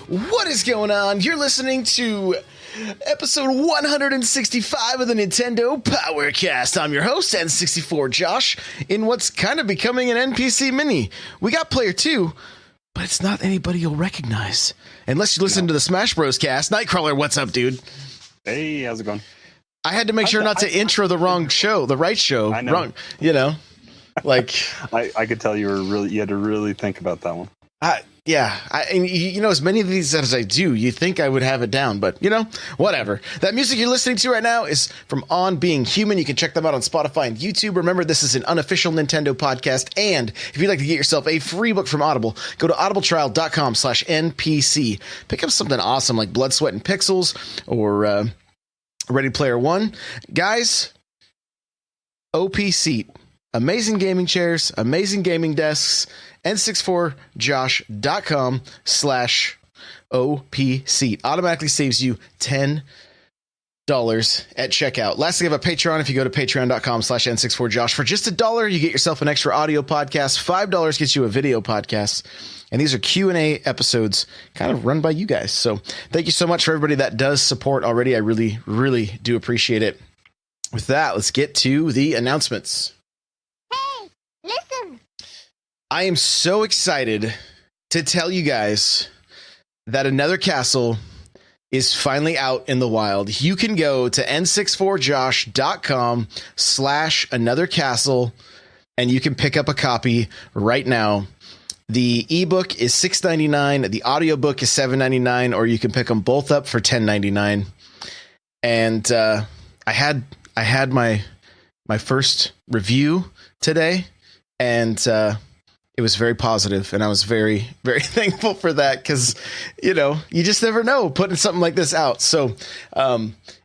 What is going on? You're listening to episode 165 of the Nintendo Powercast. I'm your host, N64 Josh, in what's kind of becoming an NPC mini. We got player 2, but it's not anybody you'll recognize. Unless you listen to the Smash Bros. Cast. Nightcrawler, what's up, dude? Hey, how's it going? I had to make sure not to intro the wrong show, the right show. I know. Wrong, you know, like... I could tell you had to really think about that one. You know, as many of these as I do, you think I would have it down, but you know, whatever. That music you're listening to right now is from On Being Human. You can check them out on Spotify and YouTube. Remember, this is an unofficial Nintendo podcast, and if you'd like to get yourself a free book from Audible, go to audibletrial.com/NPC. Pick up something awesome like Blood, Sweat, and Pixels or Ready Player One. Guys, Opseat. Amazing gaming chairs, amazing gaming desks, n64josh.com/OPSeat. Automatically saves you $10 at checkout. Lastly, I have a Patreon. If you go to patreon.com/n64josh, for just $1, you get yourself an extra audio podcast. $5 gets you a video podcast. And these are Q&A episodes kind of run by you guys. So thank you so much for everybody that does support already. I really, really do appreciate it. With that, let's get to the announcements. Listen. I am so excited to tell you guys that Another Castle is finally out in the wild. You can go to n64josh.com/anothercastle and you can pick up a copy right now. The ebook is $6.99, the audiobook is $7.99, or you can pick them both up for $10.99. And I had my first review today. And it was very positive, and I was very, very thankful for that because, you know, you just never know putting something like this out. So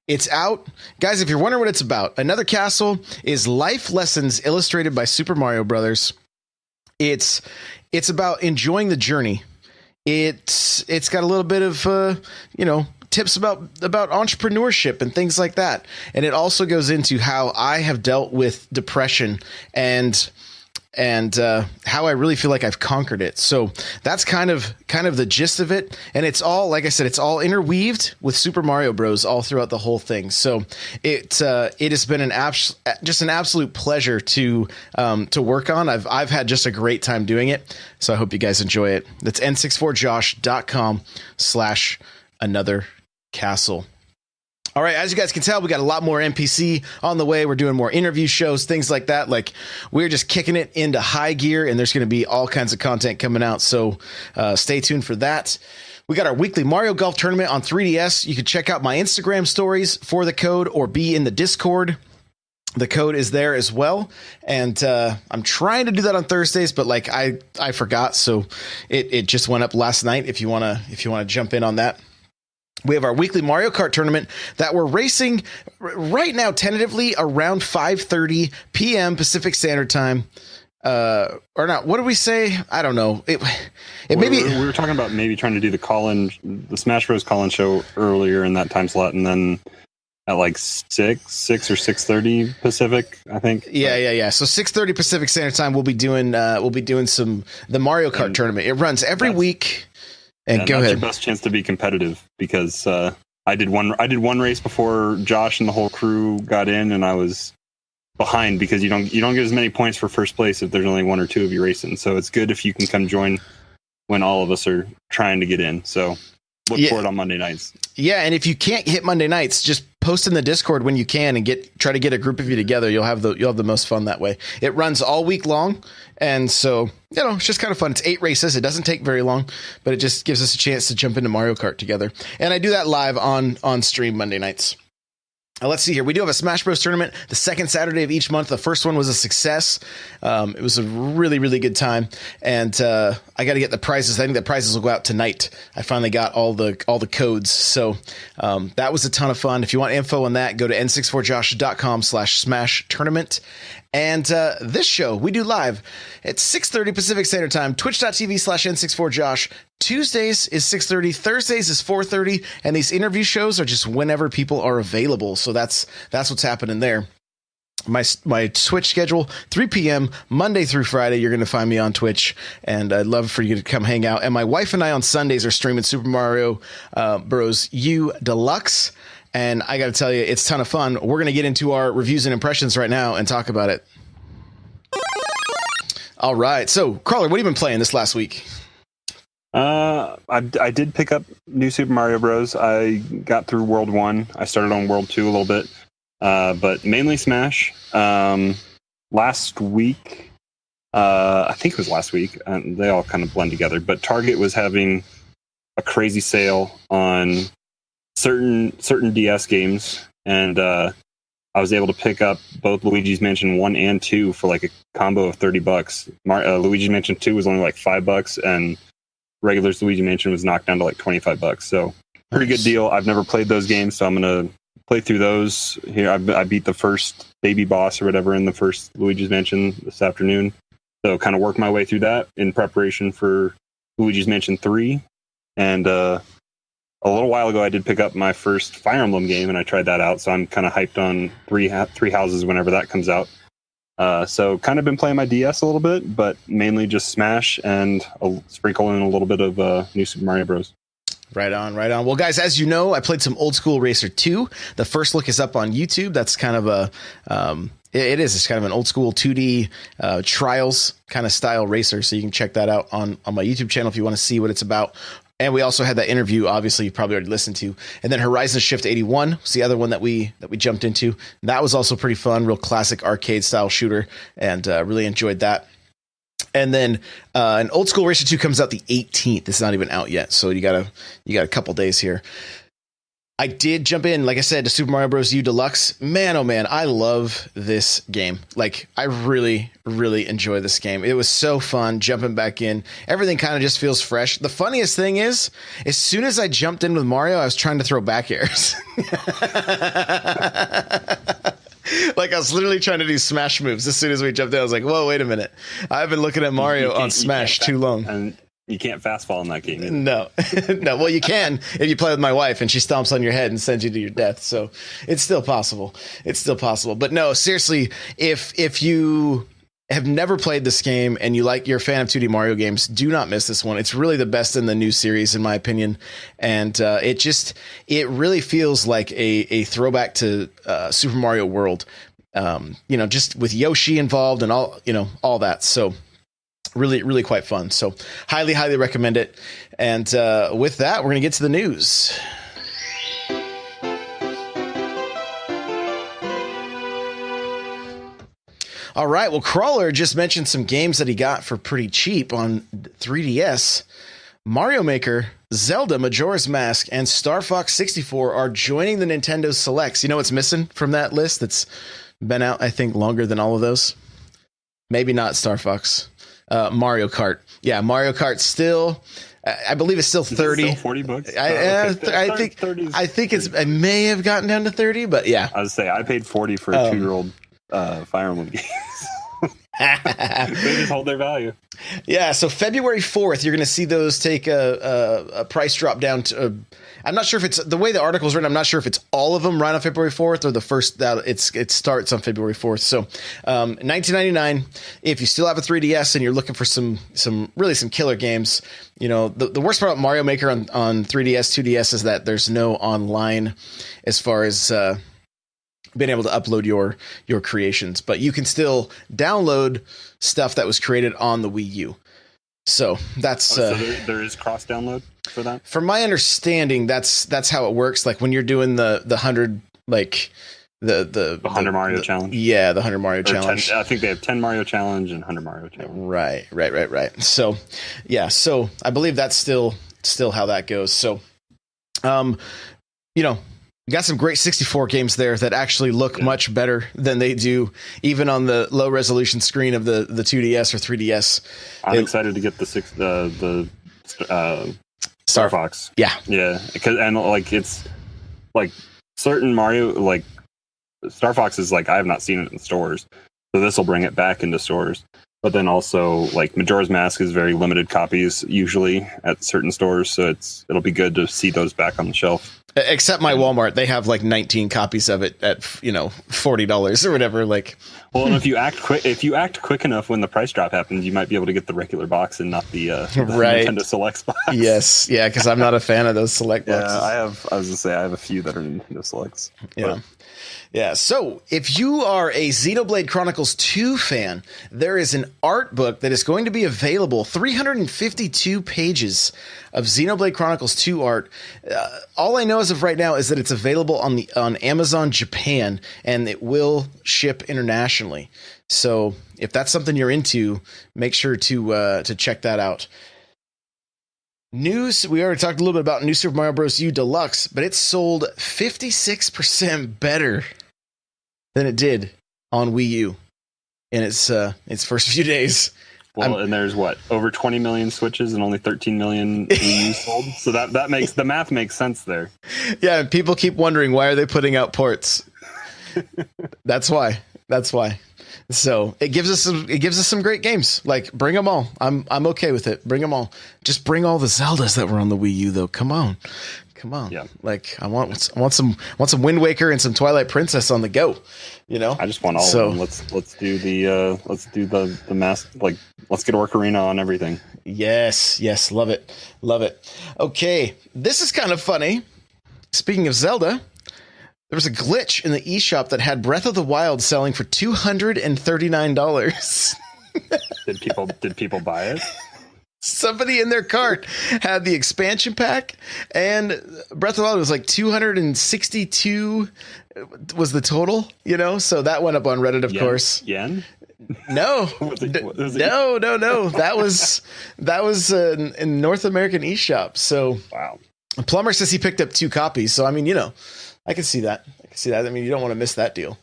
it's out. Guys, if you're wondering what it's about, Another Castle is life lessons illustrated by Super Mario Brothers. It's about enjoying the journey. It's got a little bit of, tips about entrepreneurship and things like that. And it also goes into how I have dealt with depression and how I really feel like I've conquered it. So that's kind of the gist of it. And it's all, like I said, it's all interweaved with Super Mario Bros. All throughout the whole thing. So it has been just an absolute pleasure to work on. I've had just a great time doing it. So I hope you guys enjoy it. That's n64josh.com/anothercastle. All right, as you guys can tell, we got a lot more NPC on the way. We're doing more interview shows, things like that. Like, we're just kicking it into high gear, and there's going to be all kinds of content coming out. So stay tuned for that. We got our weekly Mario Golf tournament on 3DS. You can check out my Instagram stories for the code or be in the Discord. The code is there as well. And I'm trying to do that on Thursdays, but like I forgot. So it just went up last night if you want to jump in on that. We have our weekly Mario Kart tournament that we're racing right now, tentatively around 5:30 p.m. Pacific Standard Time. Or not. What did we say? I don't know. It maybe we were talking about maybe trying to do the Smash Bros. Call-in show earlier in that time slot, and then at like 6 or 6:30 Pacific, I think. Yeah. So 6:30 Pacific Standard Time, we'll be doing the Mario Kart tournament. It runs every week. And go ahead. That's your best chance to be competitive because I did one race before Josh and the whole crew got in, and I was behind because you don't get as many points for first place if there's only one or two of you racing. So it's good if you can come join when all of us are trying to get in. So look for it on Monday nights. Yeah, and if you can't hit Monday nights, just post in the Discord when you can and try to get a group of you together. You'll have the most fun that way. It runs all week long, and so it's just kind of fun. It's 8 races. It doesn't take very long, but it just gives us a chance to jump into Mario Kart together. And I do that live on stream Monday nights. Let's see here. We do have a Smash Bros. Tournament the second Saturday of each month. The first one was a success. It was a really, really good time. And I got to get the prizes. I think the prizes will go out tonight. I finally got all the codes. So that was a ton of fun. If you want info on that, go to n64josh.com/smash tournament. And this show we do live at 6:30 Pacific Standard Time, twitch.tv/n64josh. Tuesdays is 6:30, Thursdays is 4:30, and these interview shows are just whenever people are available. So that's what's happening there. my Twitch schedule, 3 p.m. Monday through Friday. You're going to find me on Twitch, and I'd love for you to come hang out. And my wife and I on Sundays are streaming Super Mario Bros. U Deluxe, and I got to tell you, it's a ton of fun. We're going to get into our reviews and impressions right now and talk about it. All right, so Crawler, what have you been playing this last week? I did pick up new Super Mario Bros. I got through World 1. I started on World 2 a little bit. But mainly Smash. Last week, I think it was last week, they all kind of blend together, but Target was having a crazy sale on certain DS games, and I was able to pick up both Luigi's Mansion 1 and 2 for like a combo of $30. Luigi's Mansion 2 was only like $5, and regular Luigi Mansion was knocked down to like $25. So pretty good deal. I've never played those games, so I'm going to play through those here. I beat the first baby boss or whatever in the first Luigi's Mansion this afternoon. So kind of work my way through that in preparation for Luigi's Mansion 3. And a little while ago, I did pick up my first Fire Emblem game, and I tried that out. So I'm kind of hyped on Three Houses whenever that comes out. So kind of been playing my DS a little bit, but mainly just Smash and sprinkle in a little bit of new Super Mario Bros. Right on, right on. Well, guys, as you know, I played some Old School Racer 2. The first look is up on YouTube. That's kind of a, it's kind of an old school 2D trials kind of style racer. So you can check that out on my YouTube channel if you want to see what it's about. And we also had that interview, obviously, you probably already listened to. And then Horizon Shift 81 was the other one that we jumped into. That was also pretty fun, real classic arcade style shooter, and really enjoyed that. And then an Old School Racer 2 comes out the 18th. It's not even out yet, so you got a couple days here. I did jump in, like I said, to Super Mario Bros. U Deluxe. Man, oh man, I love this game. Like, I really, really enjoy this game. It was so fun jumping back in. Everything kind of just feels fresh. The funniest thing is, as soon as I jumped in with Mario, I was trying to throw back airs. Like, I was literally trying to do smash moves as soon as we jumped in. I was like, whoa, wait a minute. I've been looking at Mario on Smash too long. And you can't fast fall in that game either. No. No, well, you can if you play with my wife and she stomps on your head and sends you to your death. So it's still possible. It's still possible. But no, seriously, if you have never played this game and you're a fan of 2D Mario games, do not miss this one. It's really the best in the new series, in my opinion. And it really feels like a throwback to Super Mario World, just with Yoshi involved and all that. So really, really quite fun. So highly, highly recommend it. And with that, we're going to get to the news. All right. Well, Crawler just mentioned some games that he got for pretty cheap on 3DS. Mario Maker, Zelda Majora's Mask, and StarFox 64 are joining the Nintendo Selects. You know what's missing from that list that's been out, I think, longer than all of those? Maybe not StarFox. Mario Kart. Yeah, Mario Kart still, I believe it's still 30. It's still $40? I think it may have gotten down to 30, but yeah. I would say I paid 40 for a 2-year-old Fire Emblem games. They just hold their value. Yeah, so February 4th, you're going to see those take a price drop down to. I'm not sure if it's the way the article is written. I'm not sure if it's all of them right on February 4th or the first that it starts on February 4th. So, $19.99. If you still have a 3DS and you're looking for some killer games, the worst part about Mario Maker on 3DS, 2DS is that there's no online as far as being able to upload your creations, but you can still download stuff that was created on the Wii U. So that's so there is cross download for that. From my understanding, that's how it works. Like when you're doing the 100, like the 100 Mario challenge. Yeah, the 100 Mario challenge. 10, I think they have 10 Mario challenge and 100 Mario challenge. Right. So yeah, so I believe that's still how that goes. So, you got some great 64 games there that actually look much better than they do even on the low resolution screen of the 2DS or 3DS. I'm excited to get the Star Fox. Yeah. It's like certain Mario, like Star Fox is like I have not seen it in stores, so this will bring it back into stores. But then also like Majora's Mask is very limited copies usually at certain stores, so it'll be good to see those back on the shelf. Except my Walmart, they have like 19 copies of it at $40 or whatever. Like, well, and if you act quick enough when the price drop happens, you might be able to get the regular box and not the right. Nintendo Selects box. Yes, yeah, because I'm not a fan of those Select boxes. I was gonna say I have a few that are Nintendo Selects. Yeah. Yeah, so if you are a Xenoblade Chronicles 2 fan, there is an art book that is going to be available, 352 pages of Xenoblade Chronicles 2 art. All I know as of right now is that it's available on Amazon Japan, and it will ship internationally. So if that's something you're into, make sure to check that out. News, we already talked a little bit about New Super Mario Bros. U Deluxe, but it sold 56% better than it did on Wii U in its first few days. Well, and there's over 20 million Switches and only 13 million Wii U sold. So that makes the math makes sense there. Yeah, and people keep wondering, why are they putting out ports? That's why. So it gives us some great games. Like, bring them all. I'm okay with it. Bring them all. Just bring all the Zeldas that were on the Wii U though. Come on. Yeah. Like, I want some Wind Waker and some Twilight Princess on the go. I just want all of them. Let's do the mass. Like, let's get Ocarina on everything. Yes, love it. Okay, this is kind of funny. Speaking of Zelda, there was a glitch in the eShop that had Breath of the Wild selling for $239. Did people buy it? Somebody in their cart had the expansion pack, and Breath of the Wild was like 262 was the total, so that went up on Reddit, of course. Yen? No, no. That was in North American eShop. So wow. Plumber says he picked up 2 copies. So, I mean, I can see that. I mean, you don't want to miss that deal.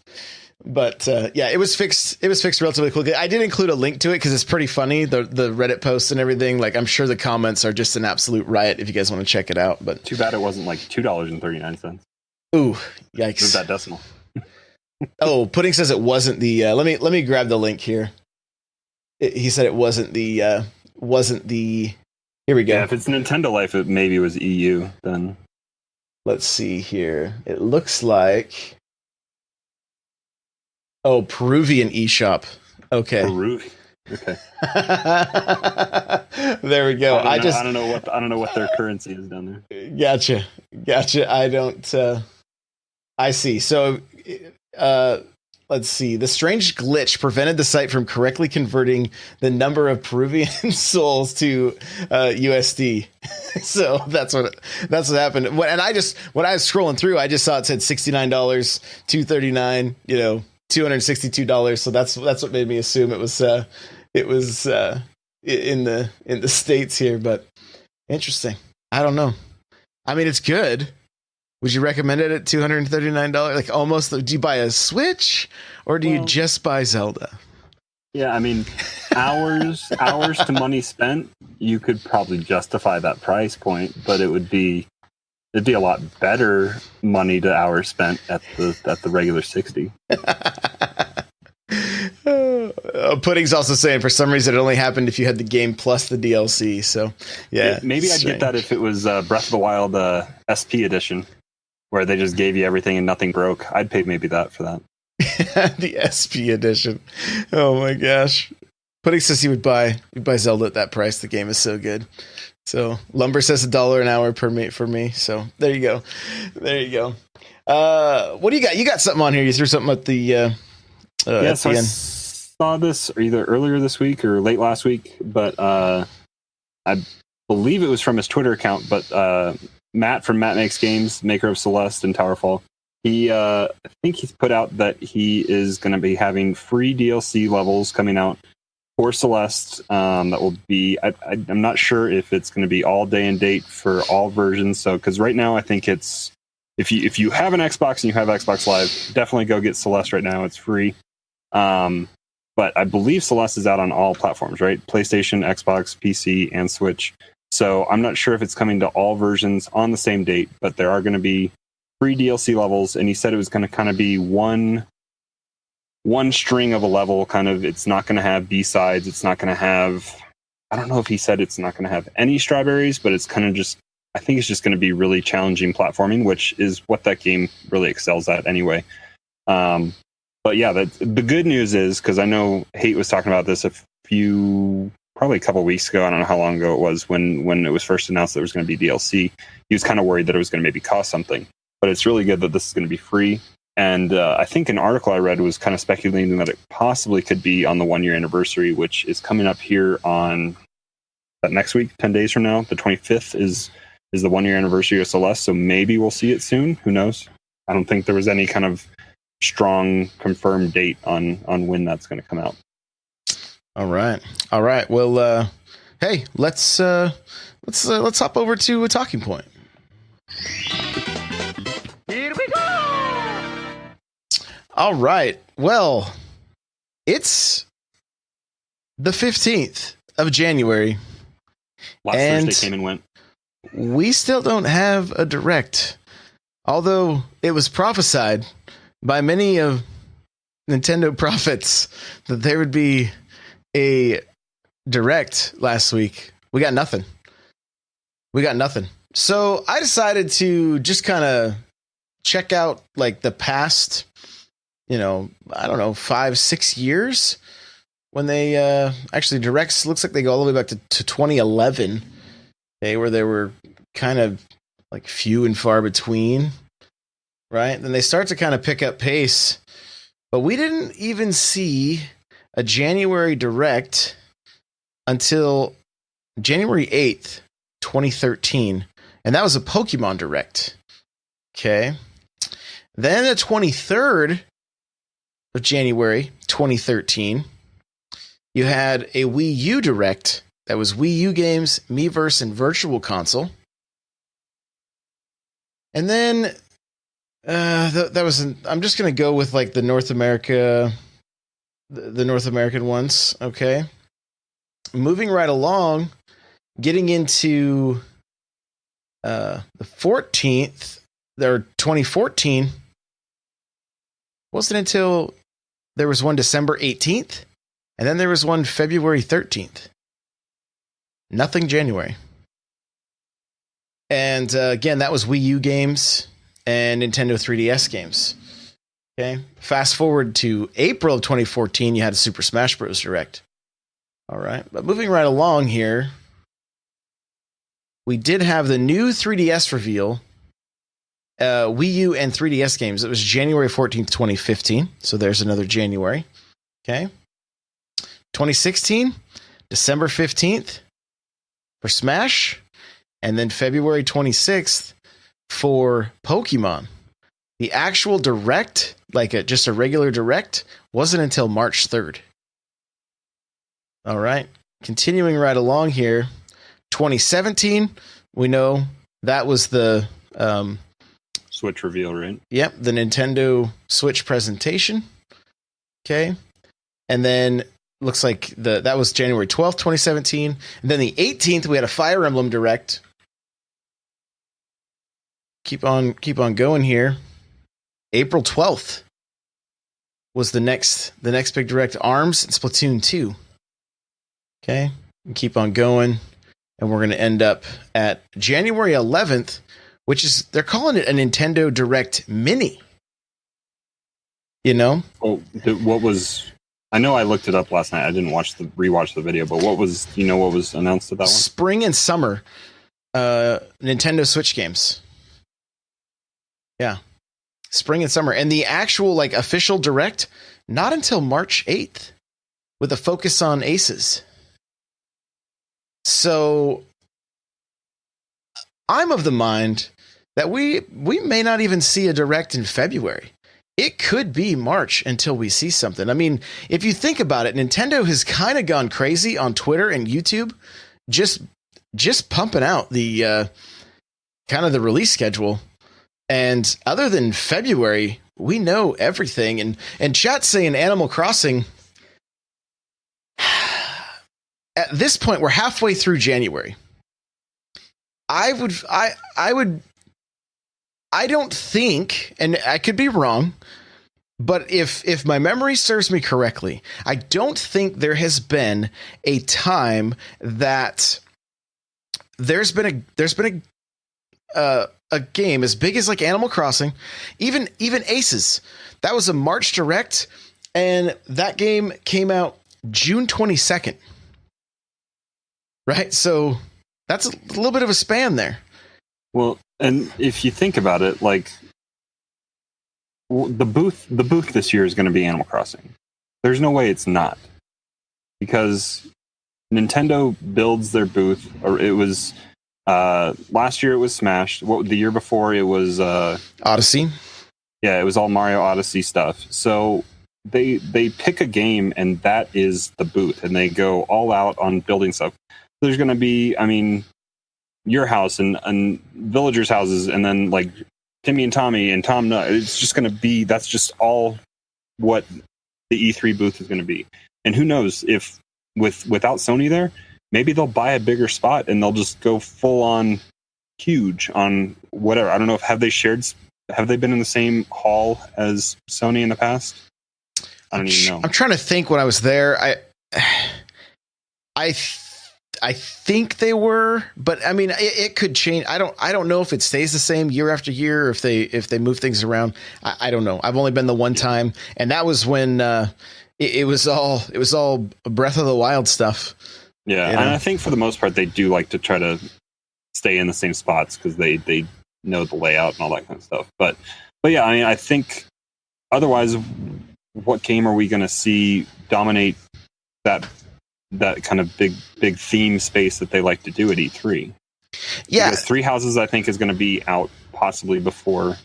But yeah, it was fixed. It was fixed relatively quickly. I did include a link to it because it's pretty funny. The Reddit posts and everything. Like, I'm sure the comments are just an absolute riot if you guys want to check it out. But too bad it wasn't like $2.39. Ooh, yikes! Move that decimal. Oh, Pudding says it wasn't the. Let me grab the link here. He said it wasn't the. Here we go. Yeah, if it's Nintendo Life, it maybe was EU then. Let's see here. It looks like. Oh, Peruvian eShop. Okay. Peruvian. Okay. There we go. I don't know what their currency is down there. Gotcha. I don't. I see. So, let's see. The strange glitch prevented the site from correctly converting the number of Peruvian souls to USD. So that's what happened. And when I was scrolling through, I just saw it said $69, $239. $262. So that's what made me assume it was in the States here. But interesting. I don't know. I mean, it's good. Would you recommend it at $239? Like, almost. Do you buy a Switch or do you just buy Zelda? Yeah, I mean, hours to money spent, you could probably justify that price point, but it'd be a lot better money to hours spent at the regular 60. Pudding's also saying for some reason it only happened if you had the game plus the DLC. So yeah, maybe I'd get that if it was Breath of the Wild SP edition, where they just gave you everything and nothing broke. I'd pay maybe that for that. The SP edition. Oh my gosh. Pudding says he would buy Zelda at that price. The game is so good. So Lumber says $1 an hour for me. So there you go. What do you got? You got something on here. You threw something at the at the end. I saw this either earlier this week or late last week, but I believe it was from his Twitter account. But Matt from Matt Makes Games, maker of Celeste and Towerfall, I think he's put out that he is going to be having free DLC levels coming out for Celeste. That will be, I'm not sure if it's going to be all day and date for all versions. So, because right now I think it's, if you have an Xbox and you have Xbox Live, definitely go get Celeste right now. It's free. But I believe Celeste is out on all platforms, right? PlayStation, Xbox, PC, and Switch. So I'm not sure if it's coming to all versions on the same date, but there are going to be free DLC levels. And he said it was going to kind of be one string of a level, kind of. It's not going to have B-sides. It's not going to have, I don't know if he said it's not going to have any strawberries, but it's kind of just I think it's just going to be really challenging platforming, which is what that game really excels at anyway. But yeah, the good news is, because I know Hate was talking about this probably a couple of weeks ago. I don't know how long ago it was when it was first announced that it was going to be DLC. He was kind of worried that it was going to maybe cost something, but it's really good that this is going to be free. And I think an article I read was kind of speculating that it possibly could be on the 1-year anniversary, which is coming up here on that next week, 10 days from now. The 25th is the 1-year anniversary of Celeste, so maybe we'll see it soon. Who knows? I don't think there was any kind of strong confirmed date on when that's going to come out. All right. Well, hey, let's hop over to a talking point. Here we go. All right. Well, it's the 15th of January. Last and Thursday came and went. We still don't have a direct, although it was prophesied by many of Nintendo prophets that there would be a direct last week. We got nothing. So I decided to just kind of check out like the past, I don't know, 5-6 years when they actually directs. Looks like they go all the way back to 2011. Where they were kind of like few and far between, right? Then they start to kind of pick up pace, but we didn't even see a January direct until January 8th, 2013. And that was a Pokemon direct. Okay. Then the 23rd of January, 2013, you had a Wii U direct. That was Wii U games, Miiverse, and Virtual Console. And then that was I'm just going to go with like the North American ones. Okay. Moving right along, getting into the 14th, or 2014. Wasn't until there was one December 18th, and then there was one February 13th. Nothing January. And again, that was Wii U games and Nintendo 3DS games. Okay. Fast forward to April of 2014, you had a Super Smash Bros. Direct. All right. But moving right along here, we did have the new 3DS reveal, Wii U and 3DS games. It was January 14th, 2015. So there's another January. Okay. 2016, December 15th. For Smash, and then February 26th for Pokemon. The actual direct, like just a regular direct, wasn't until March 3rd. All right. Continuing right along here, 2017, we know that was the Switch reveal, right? Yep, the Nintendo Switch presentation. Okay. And then looks like that was January 12th, 2017. And then the 18th, we had a Fire Emblem Direct. Keep on going here. April 12th was the next big direct, ARMS and Splatoon 2. Okay. And keep on going. And we're going to end up at January 11th, which is, they're calling it a Nintendo Direct Mini. Oh, what was... I know I looked it up last night. I didn't rewatch the video, but what was announced at that one? Spring and summer Nintendo Switch games. Yeah. Spring and summer. And the actual like official direct, not until March 8th, with a focus on aces. So I'm of the mind that we may not even see a direct in February. It could be March until we see something. I mean, if you think about it, Nintendo has kind of gone crazy on Twitter and YouTube, just pumping out the kind of the release schedule. And other than February, we know everything. And chat's saying Animal Crossing. At this point, we're halfway through January. I don't think, and I could be wrong, but if my memory serves me correctly, I don't think there has been a time that there's been a game as big as like Animal Crossing, even Aces. That was a March Direct, and that game came out June 22nd. Right? So that's a little bit of a span there. Well, and if you think about it, like the booth this year is going to be Animal Crossing. There's no way it's not, because Nintendo builds their booth, or it was last year it was Smash. The year before it was Odyssey. Yeah, it was all Mario Odyssey stuff. So they pick a game, and that is the booth, and they go all out on building stuff. There's going to be, I mean, your house and villagers' houses, and then like Timmy and Tommy and Tom Nut. It's just going to be, that's just all what the E3 booth is going to be. And who knows if without Sony there, maybe they'll buy a bigger spot and they'll just go full on huge on whatever. I don't know if have they been in the same hall as Sony in the past? I don't even know. I'm trying to think when I was there. I think they were, but I mean, it could change. I don't know if it stays the same year after year, or if they move things around. I don't know. I've only been the one time, and that was when it was all Breath of the Wild stuff. Yeah, and I think for the most part they do like to try to stay in the same spots because they know the layout and all that kind of stuff. But yeah, I mean, I think otherwise, what game are we going to see dominate that kind of big theme space that they like to do at E3? Yeah, because Three Houses I think is going to be out possibly before,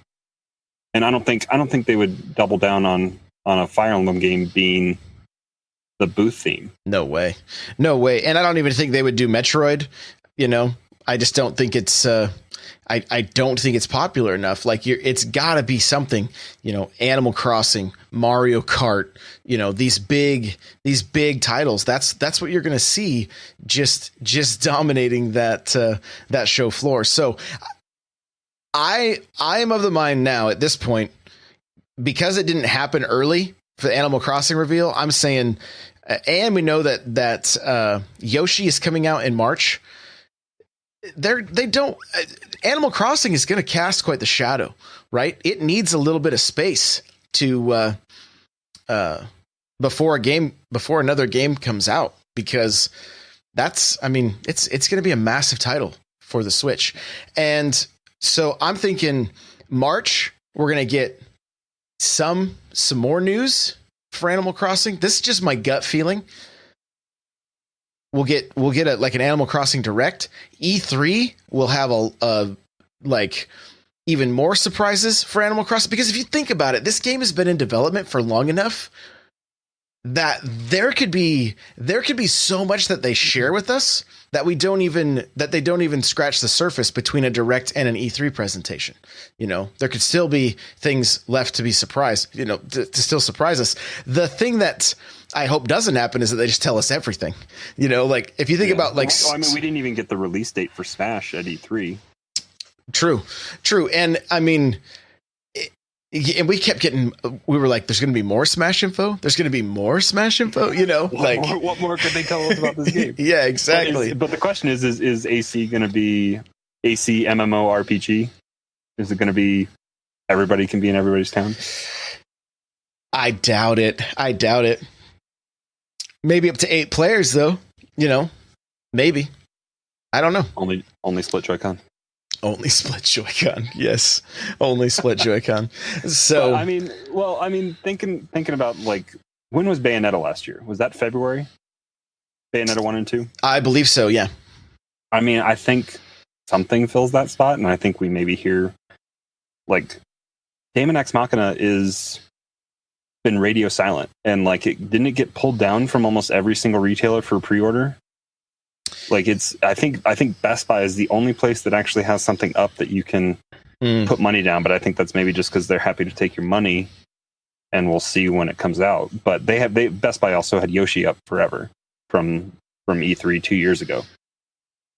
and I don't think they would double down on a Fire Emblem game being the booth theme. No way. And I don't even think they would do Metroid. You know, I just don't think it's. I don't think it's popular enough. Like it's got to be something. You know, Animal Crossing, Mario Kart. You know, these big titles. That's what you're going to see. Just dominating that show floor. So I am of the mind now at this point, because it didn't happen early for the Animal Crossing reveal. I'm saying, and we know that Yoshi is coming out in March. Animal Crossing is going to cast quite the shadow, right? It needs a little bit of space to before another game comes out, because it's going to be a massive title for the Switch. And so I'm thinking March, we're going to get some more news for Animal Crossing. This is just my gut feeling. We'll get an Animal Crossing Direct. E3 will have a even more surprises for Animal Crossing, because if you think about it, this game has been in development for long enough that there could be so much that they share with us that they don't even scratch the surface between a Direct and an E3 presentation. You know, there could still be things left to be surprised, you know, to still surprise us. The thing that I hope doesn't happen is that they just tell us everything. You know, like if you think about like, well, I mean, we didn't even get the release date for Smash at E3. True. And I mean, and we were like, there's going to be more Smash info. You know, what more could they tell us about this game? Yeah, exactly. But the question is AC going to be AC MMORPG? Is it going to be everybody can be in everybody's town? I doubt it. Maybe up to 8 players though, you know, maybe. I don't know. Only split Joy-Con. Only split Joy-Con. Yes. Only split Joy-Con. So but, I mean, thinking about like, when was Bayonetta last year? Was that February? Bayonetta 1 and 2? I believe so, yeah. I mean, I think something fills that spot, and I think we maybe hear like Daemon X Machina is been radio silent, and like didn't it get pulled down from almost every single retailer for pre-order? Like I think Best Buy is the only place that actually has something up that you can put money down, but I think that's maybe just because they're happy to take your money, and we'll see when it comes out. But Best Buy also had Yoshi up forever from E3 2 years ago.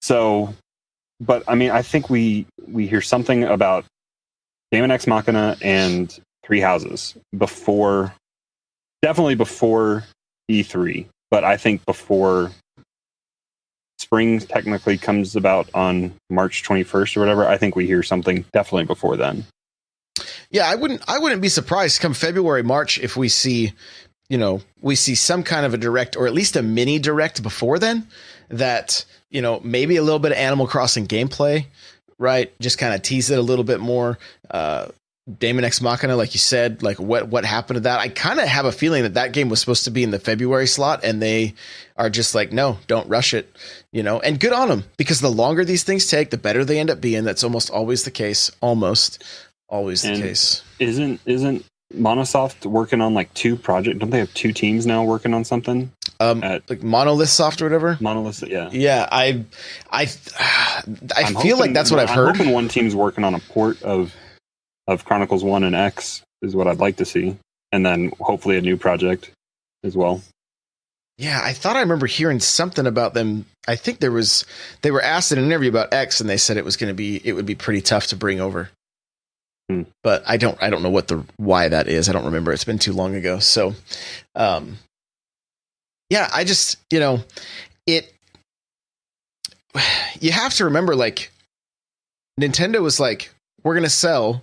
So, but I mean, I think we hear something about Daemon X Machina and Three Houses definitely before E3, but I think before spring technically comes about on March 21st or whatever, I think we hear something definitely before then. Yeah, I wouldn't be surprised come February, March if we see, we see some kind of a direct or at least a mini direct before then that, maybe a little bit of Animal Crossing gameplay, right? Just kind of tease it a little bit more. Daemon Ex Machina, like you said, like what happened to that? I kind of have a feeling that game was supposed to be in the February slot, and they are just like, no, don't rush it, and good on them, because the longer these things take, the better they end up being. That's almost always the case. Almost always the case. Isn't Monosoft working on like two projects? Don't they have two teams now working on something? Like Monolith Soft or whatever. Monolith, yeah. Yeah, I feel like that's what I've heard. I'm hoping one team's working on a port of Chronicles 1 and X is what I'd like to see. And then hopefully a new project as well. Yeah, I thought I remember hearing something about them. I think they were asked in an interview about X, and they said it would be pretty tough to bring over. But I don't know why that is. I don't remember. It's been too long ago. So, yeah, I just, you have to remember, like, Nintendo was like, we're going to sell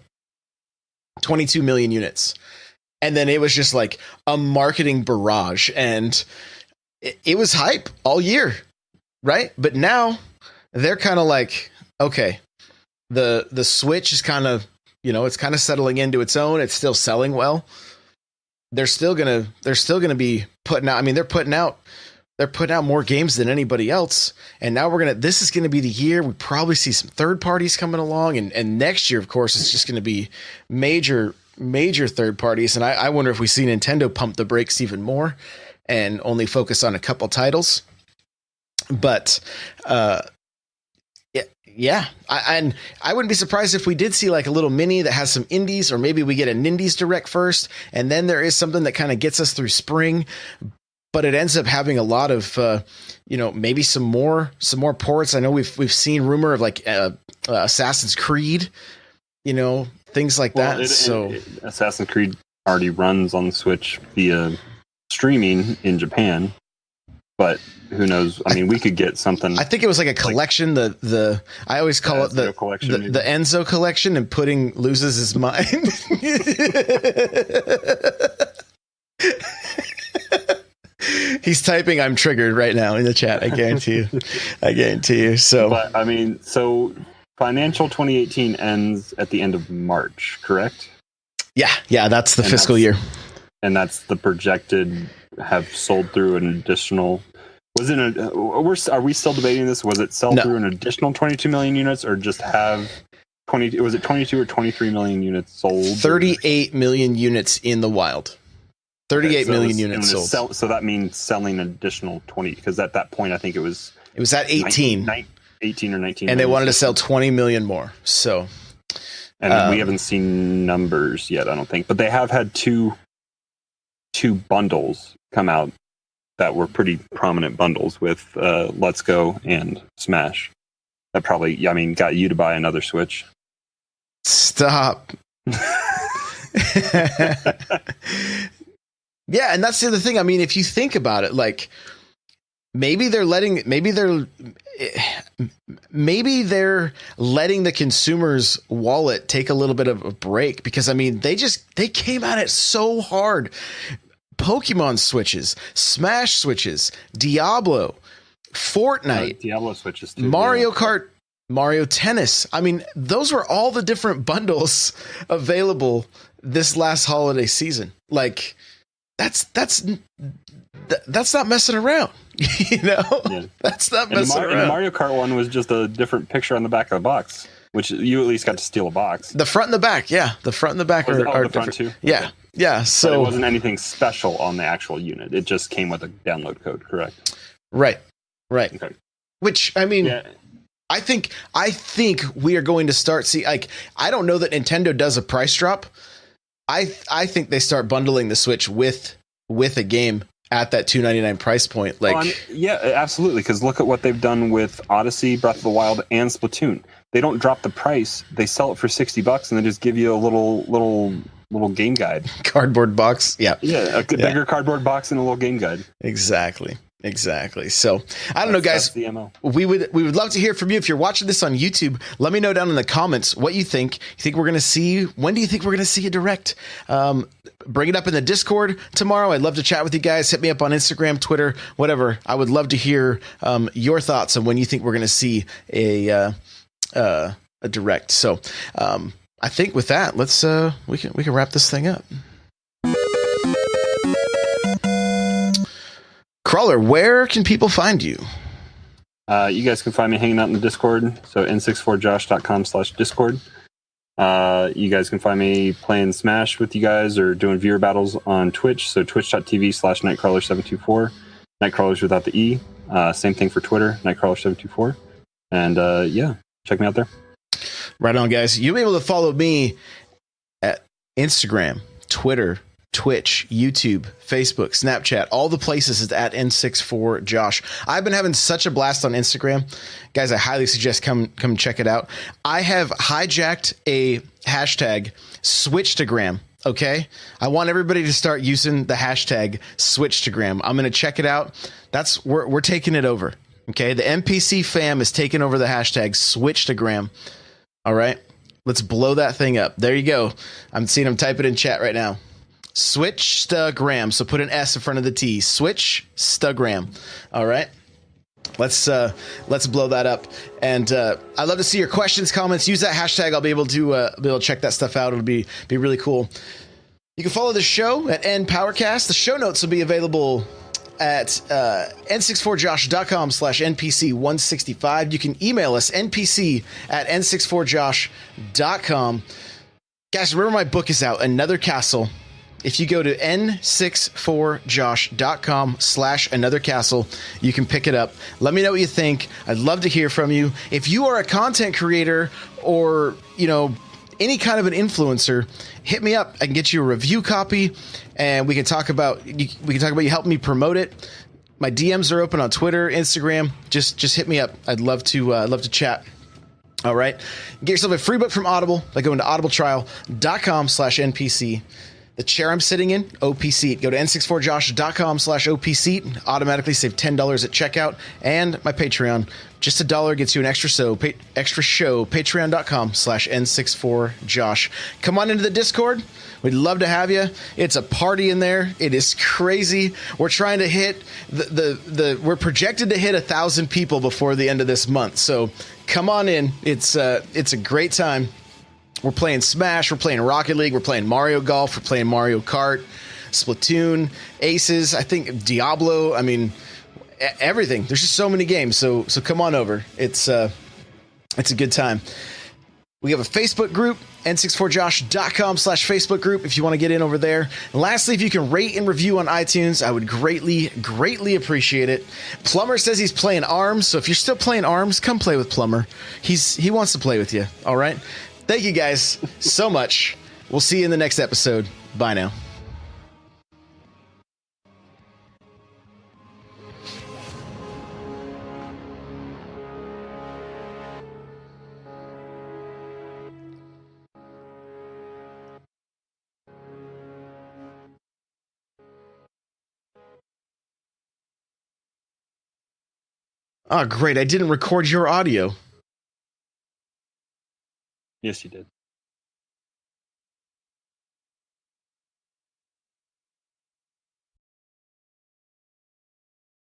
22 million units. And then it was just like a marketing barrage, and it was hype all year. Right. But now they're kind of like, okay, the Switch is kind of, it's kind of settling into its own. It's still selling well. They're still going to be putting out. I mean, they're putting out more games than anybody else. And now this is going to be the year we probably see some third parties coming along. And next year, of course, it's just going to be major third parties. And I wonder if we see Nintendo pump the brakes even more and only focus on a couple titles. But, yeah. I wouldn't be surprised if we did see like a little mini that has some indies, or maybe we get an indies direct first, and then there is something that kind of gets us through spring. But it ends up having a lot of, maybe some more ports. I know we've seen rumor of like Assassin's Creed, things like that. Assassin's Creed already runs on the Switch via streaming in Japan, but who knows? I mean, we could get something. I think it was like a collection. I always call it the Enzo collection, and Pudding loses his mind. He's typing "I'm triggered" right now in the chat. I guarantee you. So, but I mean, so financial 2018 ends at the end of March, correct? Yeah, that's the fiscal year, and that's the projected have sold through an additional. Are we still debating this? Was it sell through an additional 22 million units, or just have 20? Was it 22 or 23 million units sold? 38 million units in the wild. 38 million units sold. So that means selling an additional 20, because at that point I think it was at 18 or 19, and they wanted to sell 20 million more. So, and we haven't seen numbers yet, I don't think, but they have had two bundles come out that were pretty prominent bundles with Let's Go and Smash. That probably, got you to buy another Switch. Stop. Yeah, and that's the other thing. I mean, if you think about it, like maybe they're letting the consumer's wallet take a little bit of a break, because I mean, they came at it so hard. Pokemon Switches, Smash Switches, Diablo, Fortnite, Diablo Switches too, Mario Kart, Mario Tennis. I mean, those were all the different bundles available this last holiday season. Like, that's not messing around. That's not messing around. And the Mario Kart one was just a different picture on the back of the box, which you at least got to steal a box. The front and the back, yeah. The front and the back are the different. Front too? Yeah. Okay. Yeah, so but it wasn't anything special on the actual unit. It just came with a download code, correct? Right. Okay. Which, I mean, yeah. I think we are going to start I don't know that Nintendo does a price drop. I think they start bundling the Switch with a game at that $299 price point. Like, yeah, absolutely. Because look at what they've done with Odyssey, Breath of the Wild, and Splatoon. They don't drop the price. They sell it for $60, and they just give you a little game guide, cardboard box. Yeah, a bigger cardboard box and a little game guide. Exactly. Exactly. So I don't know, guys. That's the MO. We would love to hear from you. If you're watching this on YouTube, let me know down in the comments what you think. You think we're going to see? When do you think we're going to see a direct? Bring it up in the Discord tomorrow. I'd love to chat with you guys. Hit me up on Instagram, Twitter, whatever. I would love to hear your thoughts on when you think we're going to see a direct. So I think with that, let's we can wrap this thing up. Crawler, where can people find you? You guys can find me hanging out in the Discord. So n64josh.com/discord. You guys can find me playing Smash with you guys or doing viewer battles on Twitch. So twitch.tv/Nightcrawler724. Nightcrawlers without the E. Same thing for Twitter, Nightcrawler724. And yeah, check me out there. Right on, guys. You'll be able to follow me at Instagram, Twitter, Twitch, YouTube, Facebook, Snapchat, all the places is at N64Josh. I've been having such a blast on Instagram. Guys, I highly suggest come check it out. I have hijacked a hashtag Switchtagram. Okay. I want everybody to start using the hashtag Switchtagram. I'm going to check it out. We're taking it over. Okay. The NPC fam is taking over the hashtag Switchtagram. All right. Let's blow that thing up. There you go. I'm seeing them type it in chat right now. Switchtagram. So put an S in front of the T. Switchtagram. All right. Let's blow that up. And I'd love to see your questions, comments. Use that hashtag. I'll be able to check that stuff out. It'll be really cool. You can follow the show at NPowercast. The show notes will be available at n64josh.com/npc165. You can email us npc@n64josh.com. Guys, remember my book is out, Another Castle. If you go to n64josh.com/anothercastle, you can pick it up. Let me know what you think. I'd love to hear from you. If you are a content creator or, any kind of an influencer, hit me up. I can get you a review copy and we can talk about you helping me promote it. My DMs are open on Twitter, Instagram. Just hit me up. I'd love to chat. All right. Get yourself a free book from Audible by going to audibletrial.com/npc. The chair I'm sitting in, Opseat. Go to n64josh.com/Opseat. Automatically save $10 at checkout. And my Patreon. Just $1 gets you an extra show. Patreon.com/n64josh. Come on into the Discord. We'd love to have you. It's a party in there. It is crazy. We're trying to hit we're projected to hit 1,000 people before the end of this month. So come on in. It's a great time. We're playing Smash, we're playing Rocket League, we're playing Mario Golf, we're playing Mario Kart, Splatoon, Aces, I think Diablo, I mean, everything. There's just so many games, so come on over. It's a good time. We have a Facebook group, n64josh.com/Facebook group if you want to get in over there. And lastly, if you can rate and review on iTunes, I would greatly appreciate it. Plumber says he's playing ARMS, so if you're still playing ARMS, come play with Plumber. He wants to play with you, all right? Thank you guys so much. We'll see you in the next episode. Bye now. Oh, great. I didn't record your audio. Yes, you did.